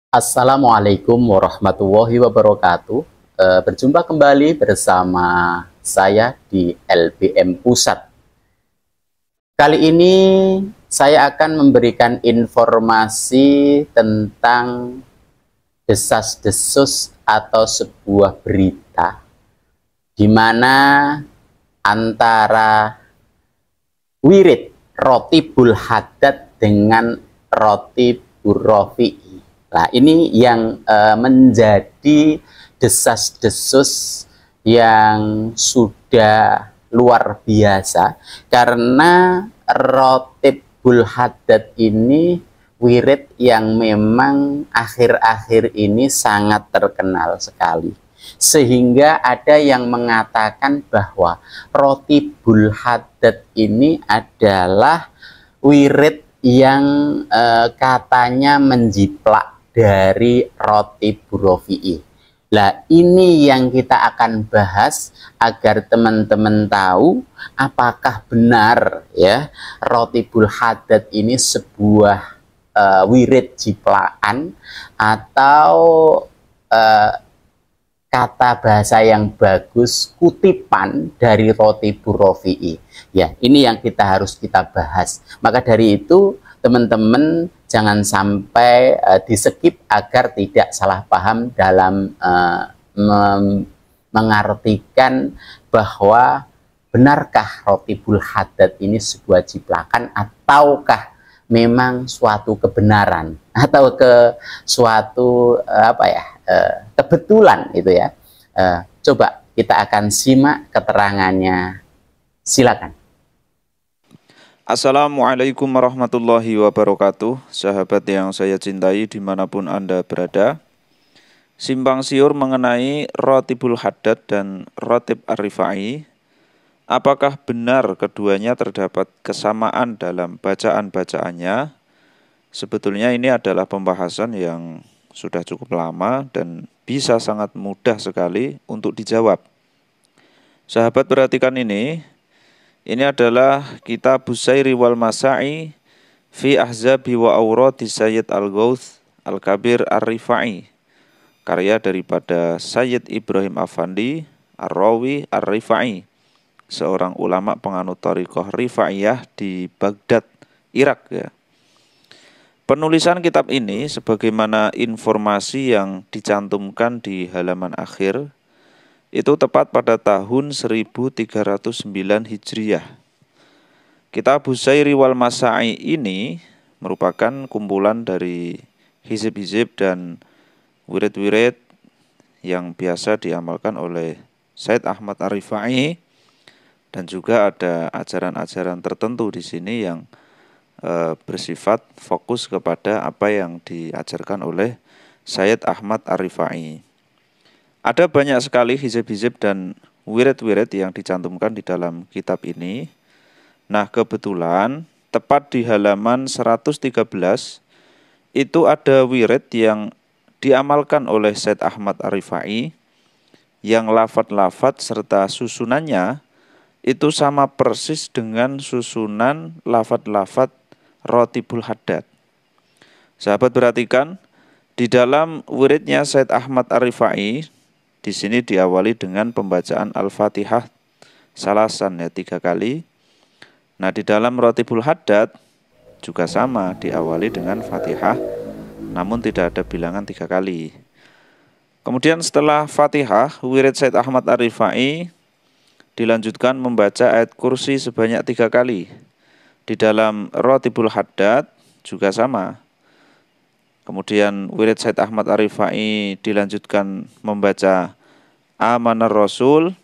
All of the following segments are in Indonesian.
Assalamualaikum warahmatullahi wabarakatuh. Berjumpa kembali bersama saya di LBM Pusat. Kali ini saya akan memberikan informasi tentang desas-desus atau sebuah berita di mana antara wirid Rotibul Haddad dengan Rotibur Rafi'i. Nah, ini yang menjadi desas-desus yang sudah luar biasa karena Rotibul Haddad ini wirid yang memang akhir-akhir ini sangat terkenal sekali. Sehingga ada yang mengatakan bahwa Rotibul Haddad ini adalah wirid yang katanya menjiplak dari Rotibur Rafi'i. Nah, ini yang kita akan bahas agar teman-teman tahu apakah benar ya Rotibul Haddad ini sebuah wirid jiplakan atau kata bahasa yang bagus kutipan dari Rotibur Rafi'i. Ya, ini yang kita bahas. Maka dari itu teman-teman jangan sampai di-skip agar tidak salah paham dalam mengartikan bahwa benarkah Rotibul Haddad ini sebuah jiplakan ataukah memang suatu kebenaran atau suatu kebetulan itu ya. Coba kita akan simak keterangannya. Silakan. Assalamualaikum warahmatullahi wabarakatuh. Sahabat yang saya cintai dimanapun Anda berada, simpang siur mengenai Rotibul Haddad dan Rotib Ar-Rifai. Apakah benar keduanya terdapat kesamaan dalam bacaan-bacaannya? Sebetulnya ini adalah pembahasan yang sudah cukup lama dan bisa sangat mudah sekali untuk dijawab. Sahabat perhatikan ini adalah kitab Busairi wal Masai fi Ahzabi wa Awrati Sayyid Al-Ghauth Al-Kabir Ar-Rifai, karya daripada Sayyid Ibrahim Afandi Ar-Rawi Ar-Rifai, seorang ulama penganut thariqah Rifaiyah di Baghdad, Irak ya. Penulisan kitab ini sebagaimana informasi yang dicantumkan di halaman akhir itu tepat pada tahun 1309 Hijriah. Kitab Busairi wal Masai ini merupakan kumpulan dari hizib-hizib dan wirid-wirid yang biasa diamalkan oleh Said Ahmad Ar-Rifai, dan juga ada ajaran-ajaran tertentu di sini yang bersifat fokus kepada apa yang diajarkan oleh Sayyid Ahmad Ar-Rifai. Ada banyak sekali hizib-hizib dan wirid-wirid yang dicantumkan di dalam kitab ini. Nah, kebetulan tepat di halaman 113 itu ada wirid yang diamalkan oleh Sayyid Ahmad Ar-Rifai yang lafadz-lafadz serta susunannya itu sama persis dengan susunan lafadz-lafadz Rotibul Haddad. Sahabat perhatikan, di dalam wiridnya Said Ahmad Ar-Rifai di sini diawali dengan pembacaan Al-Fatihah salasan ya 3 kali. Nah, di dalam Rotibul Haddad juga sama, diawali dengan Fatihah namun tidak ada bilangan 3 kali. Kemudian setelah Fatihah, wirid Said Ahmad Ar-Rifai dilanjutkan membaca ayat kursi sebanyak 3 kali. Di dalam Rotibul Haddad juga sama. Kemudian wirid Said Ahmad Ar-Rifai dilanjutkan membaca Amanar Rasul.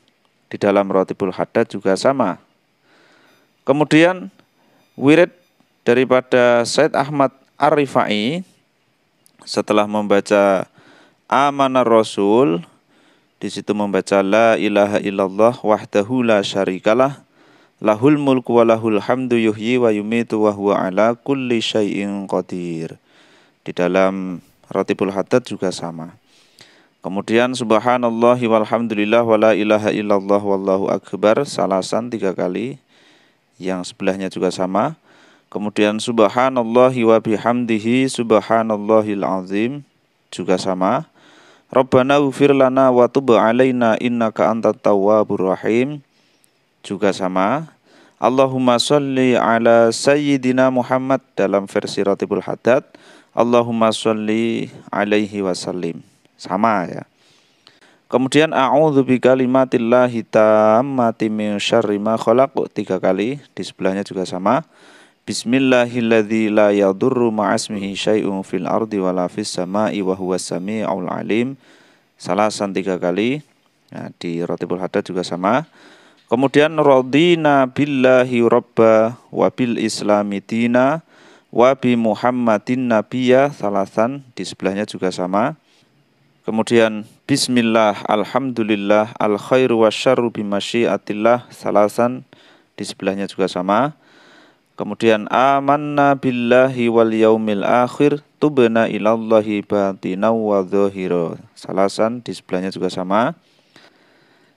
Di dalam Rotibul Haddad juga sama. Kemudian wirid daripada Said Ahmad Ar-Rifai setelah membaca Amanar Rasul, di situ membaca la ilaha illallah wahdahu la syarikalah lahul mulku wa lahul hamdu yuhyi wa yumitu wa huwa ala kulli syai'in qadir. Di dalam Rotibul Haddad juga sama. Kemudian subhanallahi walhamdulillah wa la ilaha illallah wallahu akbar salasan 3 kali. Yang sebelahnya juga sama. Kemudian subhanallahi wa bihamdihi subhanallahil azim juga sama. Rabbana ighfir lana wa tub 'alaina innaka antat tawwabur rahim juga sama. Allahumma sholli ala sayyidina Muhammad dalam versi Ratibul Haddad. Allahumma sholli alaihi wasallim. Sama ya. Kemudian a'udzu bikalimatillahi tammati min syarri ma khalaq 3 kali, di sebelahnya juga sama. Bismillahilladzi la yadurru ma'asmihi syai'un fil ardi wala fis sama'i wa huwas sami'ul alim. Salasan 3 kali. Nah, di Ratibul Haddad juga sama. Kemudian radina billahi rabba wa bil islami dina wa bi Muhammadin nabiyya salasan, di sebelahnya juga sama. Kemudian bismillah alhamdulillah al khairu wasyarru bimasyiatillah salasan, di sebelahnya juga sama. Kemudian amanna billahi wal yaumil akhir tubna ilallahi batina wa dhahira salasan, di sebelahnya juga sama.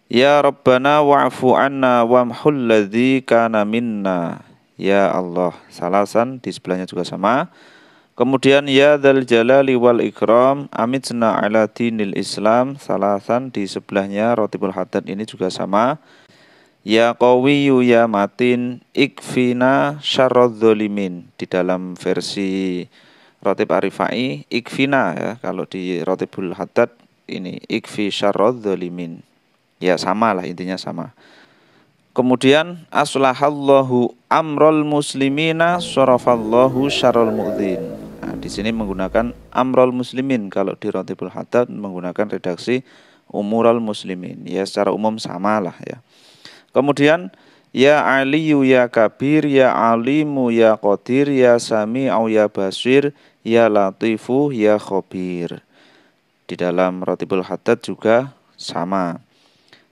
Ya Rabbana wa'fu anna wamhul ladzi kana minna ya Allah salasan, di sebelahnya juga sama. Kemudian ya dzal jalali wal ikram amitna ala dinil Islam salasan, di sebelahnya Ratibul Haddad ini juga sama. Ya qawiyyu ya matin ikfina syarradz dzalimin, di dalam versi Ratib Arifai ikfina ya, kalau di Ratibul Haddad ini ikfi syarradz dzalimin. Ya sama lah, intinya sama. Kemudian aslahallahu amrul muslimina syarafallahu syarrul mu'dzin. Nah, di sini menggunakan amrul muslimin, kalau di Ratibul Haddad menggunakan redaksi umurul muslimin. Ya secara umum sama lah ya. Kemudian ya aliyu ya kabir ya alimu ya qadir ya sami'u ya basir ya latifu ya khabir. Di dalam Ratibul Haddad juga sama.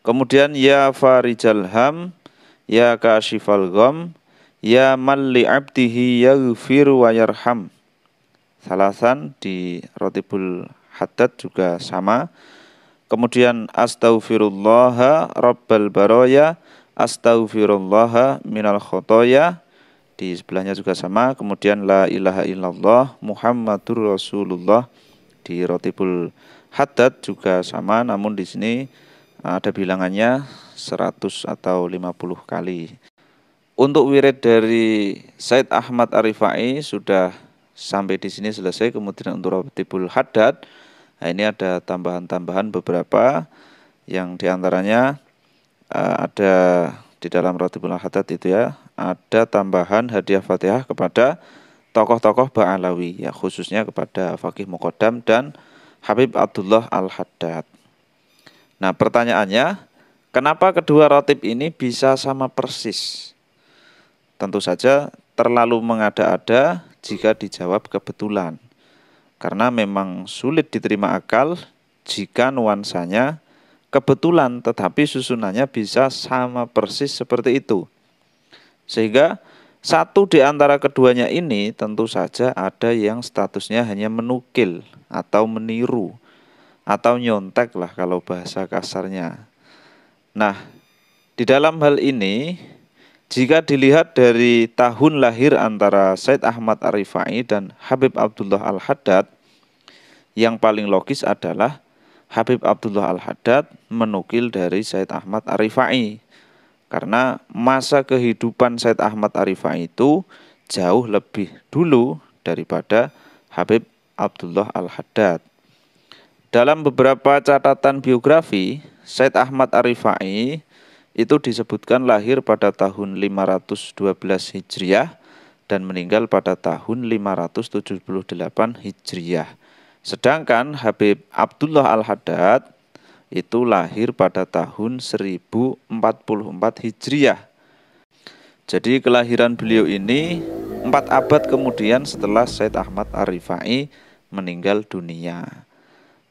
Kemudian ya farijal ham ya kashifal gham ya man li abdihi yaghfir wa yarham salasan, di Ratibul Haddad juga sama. Kemudian astaghfirullah rabbal baraya astaghfirullah minal khotoya, di sebelahnya juga sama. Kemudian la ilaha illallah Muhammadur Rasulullah, di Ratibul Haddad juga sama, namun di sini ada bilangannya 100 atau 50 kali. Untuk wirid dari Said Ahmad Arifai sudah sampai di sini selesai. Kemudian untuk Ratibul Haddad, nah ini ada tambahan-tambahan beberapa, yang diantaranya ada di dalam Ratibul Haddad itu ya, ada tambahan hadiah Fatihah kepada tokoh-tokoh Ba'alawi ya, khususnya kepada Faqih Muqaddam dan Habib Abdullah Al-Haddad. Nah, pertanyaannya, kenapa kedua ratib ini bisa sama persis? Tentu saja terlalu mengada-ada jika dijawab kebetulan. Karena memang sulit diterima akal jika nuansanya kebetulan tetapi susunannya bisa sama persis seperti itu. Sehingga satu di antara keduanya ini tentu saja ada yang statusnya hanya menukil atau meniru atau nyontek lah kalau bahasa kasarnya. Nah, di dalam hal ini jika dilihat dari tahun lahir antara Said Ahmad Arifai dan Habib Abdullah Al-Haddad, yang paling logis adalah Habib Abdullah Al-Haddad menukil dari Said Ahmad Arifai. Karena masa kehidupan Said Ahmad Arifai itu jauh lebih dulu daripada Habib Abdullah Al-Haddad. Dalam beberapa catatan biografi, Said Ahmad Arifai itu disebutkan lahir pada tahun 512 Hijriah dan meninggal pada tahun 578 Hijriah. Sedangkan Habib Abdullah Al-Haddad itu lahir pada tahun 1044 Hijriah. Jadi kelahiran beliau ini 4 abad kemudian setelah Said Ahmad Arifai meninggal dunia.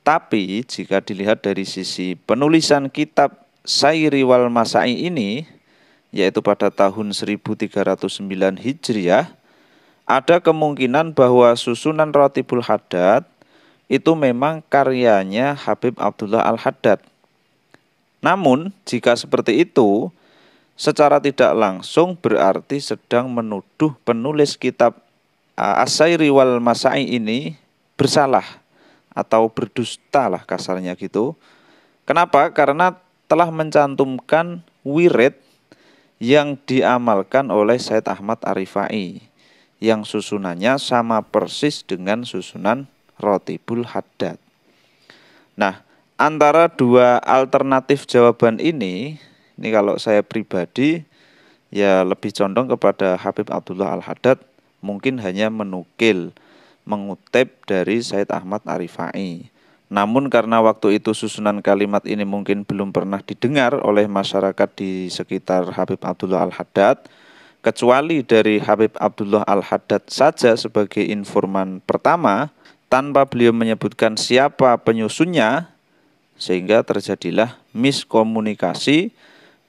Tapi jika dilihat dari sisi penulisan kitab Sayri wal Masai ini, yaitu pada tahun 1309 Hijriah, ada kemungkinan bahwa susunan Ratibul Haddad itu memang karyanya Habib Abdullah Al-Haddad. Namun, jika seperti itu, secara tidak langsung berarti sedang menuduh penulis kitab As-Sayri wal Masai ini bersalah atau berdusta lah kasarnya gitu. Kenapa? Karena telah mencantumkan wirid yang diamalkan oleh Said Ahmad Ar-Rifai yang susunannya sama persis dengan susunan Rotibul Haddad. Nah, antara dua alternatif jawaban ini kalau saya pribadi ya lebih condong kepada Habib Abdullah Al-Haddad, mungkin hanya mengutip dari Said Ahmad Ar-Rifai. Namun karena waktu itu susunan kalimat ini mungkin belum pernah didengar oleh masyarakat di sekitar Habib Abdullah Al-Haddad, kecuali dari Habib Abdullah Al-Haddad saja sebagai informan pertama, tanpa beliau menyebutkan siapa penyusunnya, sehingga terjadilah miskomunikasi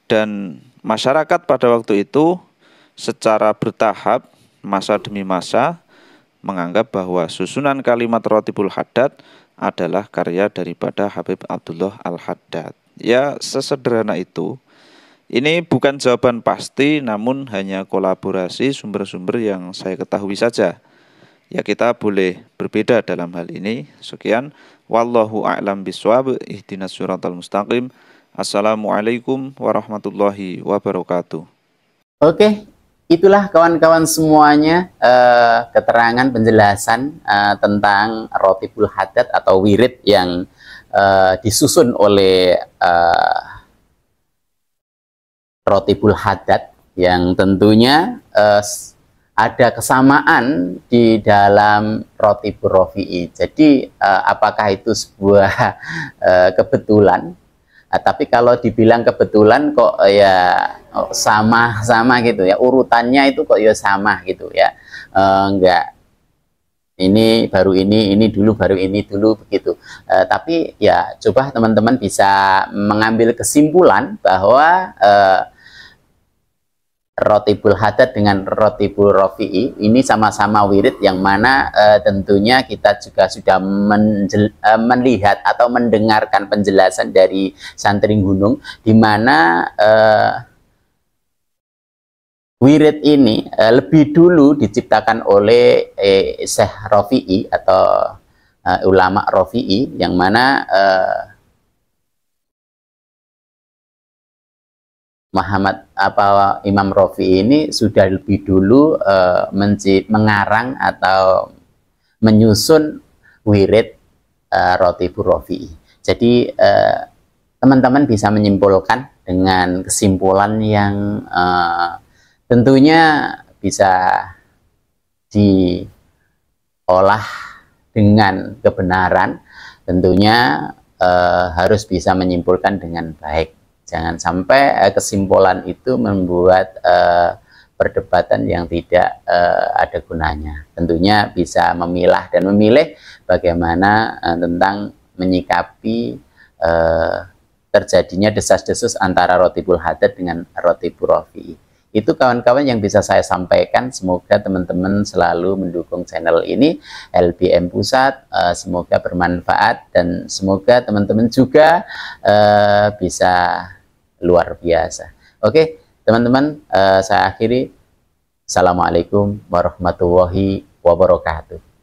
dan masyarakat pada waktu itu secara bertahap, masa demi masa, menganggap bahwa susunan kalimat Rotibul Haddad adalah karya daripada Habib Abdullah Al-Haddad. Ya, sesederhana itu. Ini bukan jawaban pasti, namun hanya kolaborasi sumber-sumber yang saya ketahui saja. Ya, kita boleh berbeda dalam hal ini. Sekian. Wallahu a'lam bishawab. Ihdinas siratal mustaqim. Assalamualaikum warahmatullahi wabarakatuh. Oke, itulah kawan-kawan semuanya keterangan penjelasan tentang Rotibul Haddad atau wirid yang disusun oleh Rotibul Haddad, yang tentunya ada kesamaan di dalam Rotibul Rafi'i. Jadi apakah itu sebuah kebetulan? Tapi kalau dibilang kebetulan kok ya sama-sama gitu ya, urutannya itu kok ya sama gitu ya, enggak ini baru ini dulu baru ini dulu begitu. Tapi ya coba teman-teman bisa mengambil kesimpulan bahwa Rotibul Haddad dengan Rotibul Rafi'i ini sama-sama wirid yang mana tentunya kita juga sudah melihat atau mendengarkan penjelasan dari Santri Gunung, di mana wirid ini lebih dulu diciptakan oleh Syekh Rafi'i atau ulama Rafi'i, yang mana Imam Rafi'i ini sudah lebih dulu mengarang atau menyusun wirid Rotibul Rafi'i. Jadi teman-teman bisa menyimpulkan dengan kesimpulan yang tentunya bisa diolah dengan kebenaran, tentunya harus bisa menyimpulkan dengan baik. Jangan sampai kesimpulan itu membuat perdebatan yang tidak ada gunanya. Tentunya bisa memilah dan memilih bagaimana tentang menyikapi terjadinya desas-desus antara Rotibul Haddad dengan Rotibul Rafi'i. Itu kawan-kawan yang bisa saya sampaikan. Semoga teman-teman selalu mendukung channel ini, LBM Pusat. Semoga bermanfaat dan semoga teman-teman juga bisa luar biasa. Oke, teman-teman, saya akhiri. Assalamualaikum warahmatullahi wabarakatuh.